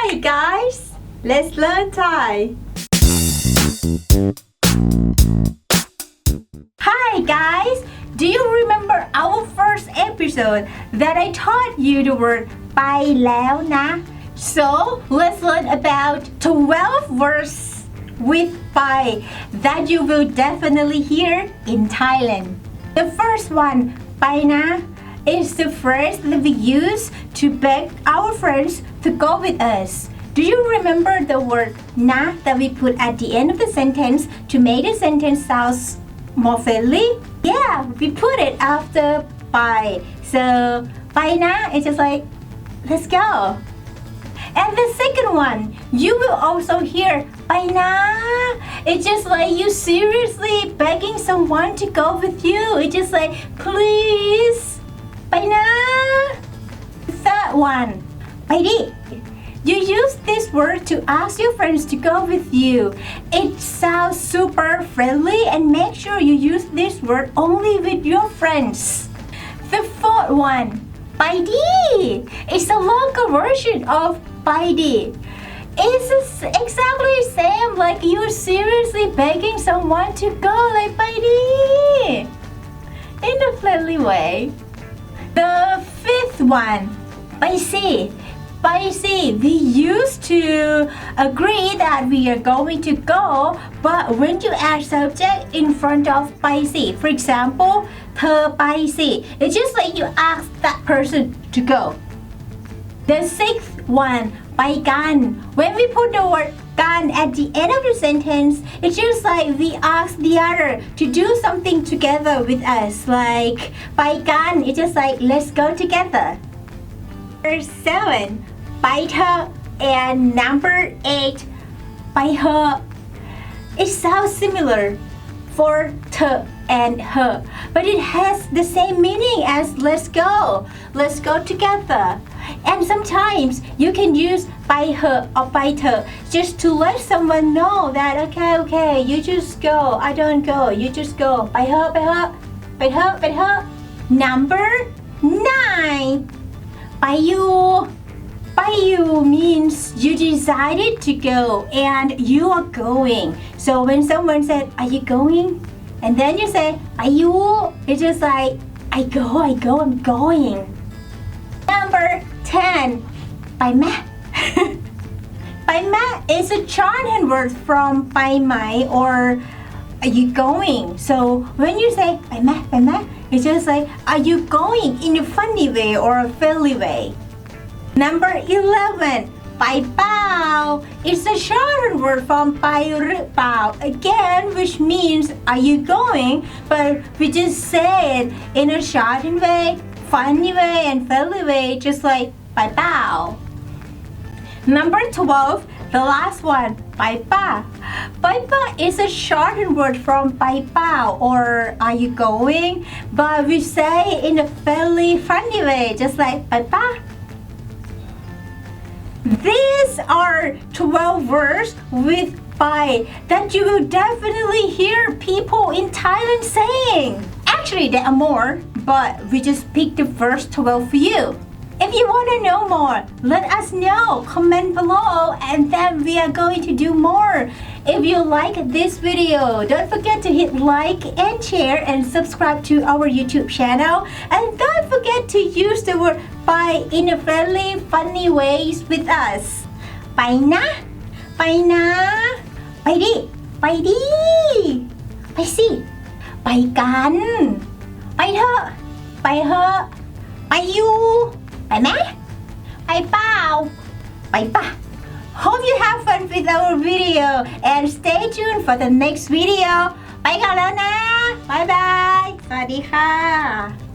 Hi guys, let's learn Thai. Hi guys, do you remember our first episode that I taught you the word ไปแล้วนะ So let's learn about 12 words with ไป that you will definitely hear in Thailand. The first one ไปนะ is the phrase that we use to beg our friends to go with us. Do you remember the word na that we put at the end of the sentence to make the sentence sound more friendly? Yeah, we put it after ไป So ไปนะ it's just like let's go. And the second one, you will also hear ไปนะ It's just like you seriously begging someone to go with you. It's just like please ไปนะ Third one ไปดิ You use this word to ask your friends to go with you. It sounds super friendly and make sure you use this word only with your friends. The fourth one ไปดิ It's a longer version of ไปดิ It's exactly the same like you're seriously begging someone to go like ไปดิ in a friendly way. The fifth one ไปสิ ไปสิ we used to agree that we are going to go, but when you add subject in front of ไปสิ for example เธอไปสิ it's just like you ask that person to go. The sixth one ไปกัน when we put the word กัน at the end of the sentence, it's just like we ask the other to do something together with us, like ไปกัน it's just like let's go together. Number 7 ไปเถอะ and number 8 ไปเถอะ It sounds similar for เถอะ and เถอะ but it has the same meaning as let's go together. And sometimes you can use ไปเถอะ or ไปเถอะ just to let someone know that okay you just go, I don't go, you just go ไปเถอะ ไปเถอะ ไปเถอะ ไปเถอะ Number 9 ไปอยู่ ไปอยู่ means you decided to go and you are going. So when someone said are you going and then you say ไปอยู่ it's just like I go I'm going. Number 10 ไปไหม ไปไหม is a shorthand word from ไปไหม or are you going. So when you say ไปไหม ไปไหม it's just like are you going in a funny way or a friendly way. Number 11 ไปเปล่า it's a shortened word from ไปหรือเปล่า again, which means are you going, but we just say it in a shortened way, funny way and friendly way, just like ไปเปล่า. Number 12, the last one ไปป่ะ ไปป่ะ is a shortened word from ไปเปล่า or are you going, but we say it in a fairly funny way, just like ไปป่ะ. These are 12 words with ไป that you will definitely hear people in Thailand saying. Actually, there are more, but we just picked the first 12 for you. If you want to know more, let us know. Comment below and then we are going to do more. If you like this video, don't forget to hit like and share and subscribe to our YouTube channel. And don't forget to use the word ไป in a friendly, funny ways with us. ไปนะ ไปนะ ไปดิ ไปดิ ไปสิ ไปกัน ไปเถอะ ไปเถอะ ไปอยู่ ไปไหม ไปเปล่า ไปป่ะ Hope you have fun with our video and stay tuned for the next video. ไปกันแล้วนะ บ๊ายบาย สวัสดีค่ะ